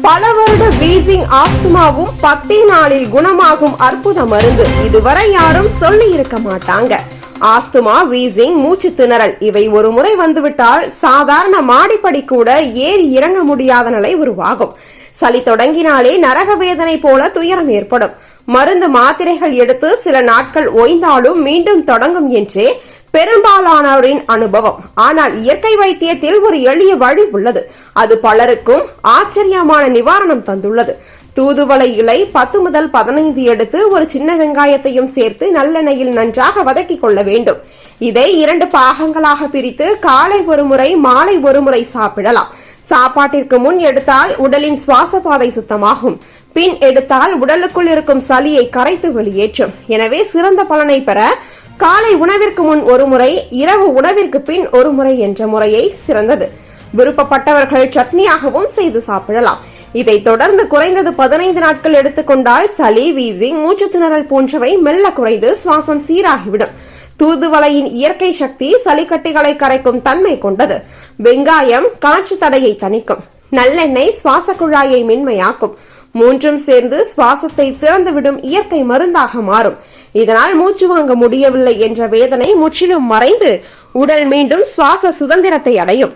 பல வருட வீசிங் ஆஸ்துமாவும் 10 நாளில் குணமாகும் அற்புத மருந்து. இதுவரை யாரும் சொல்லி இருக்க மாட்டாங்க. ஆஸ்துமா, வீசிங், மூச்சு திணறல் இவை ஒரு முறை வந்துவிட்டால் சாதாரண மாடிப்படி கூட ஏறி இறங்க முடியாத நிலை உருவாகும். சளி தொடங்கினாலே நரக வேதனை போல துயரம் ஏற்படும். மருந்து மாத்திரைகள் எடுத்து சில நாட்கள் ஓய்ந்தாலும் மீண்டும் தொடங்கும் என்றே பெரும்பாலானோரின் அனுபவம். ஆனால் இயற்கை வைத்தியத்தில் ஒரு எளிய வழி உள்ளது. அது பலருக்கும் ஆச்சரியமான நிவாரணம் தந்துள்ளது. தூதுவளை இலை 10 முதல் 15 எடுத்து ஒரு சின்ன வெங்காயத்தையும் சேர்த்து நல்லெண்ணெயில் நன்றாக வதக்கிக் கொள்ள வேண்டும். இதை 2 பாகங்களாக பிரித்து காலை ஒரு முறை, மாலை ஒரு முறை சாப்பிடலாம். சாப்பாட்டிற்கு முன் எடுத்தால் உடலின் சுவாச பாதை சுத்தமாகும். பின் எடுத்தால் உடலுக்குள் இருக்கும் சளியை கரைத்து வெளியேற்றும். எனவே சிறந்த பலனை பெற காலை உணவிற்கு முன் ஒரு முறை, இரவு உணவிற்கு பின் ஒரு முறை என்ற முறையை சிறந்தது. விருப்பப்பட்டவர்கள் சட்னியாகவும் செய்து சாப்பிடலாம். இதை தொடர்ந்து குறைந்தது 15 நாட்கள் எடுத்துக்கொண்டால் சளி, வீசிங், மூச்சு திணறல் போன்றவை மெல்ல குறைந்து சுவாசம் சீராகிவிடும். தூதுவளையின் இயற்கை சக்தி சளிக்கட்டிகளை கரைக்கும் தன்மை கொண்டது. வெங்காயம் காற்று தடையை தணிக்கும். நல்லெண்ணெய் சுவாச குழாயை மென்மையாக்கும். மூன்றும் சேர்ந்து சுவாசத்தை திறந்துவிடும் இயற்கை மருந்தாக மாறும். இதனால் மூச்சு வாங்க முடியவில்லை என்ற வேதனை முற்றிலும் மறைந்து உடல் மீண்டும் சுவாச சுதந்திரத்தை அடையும்.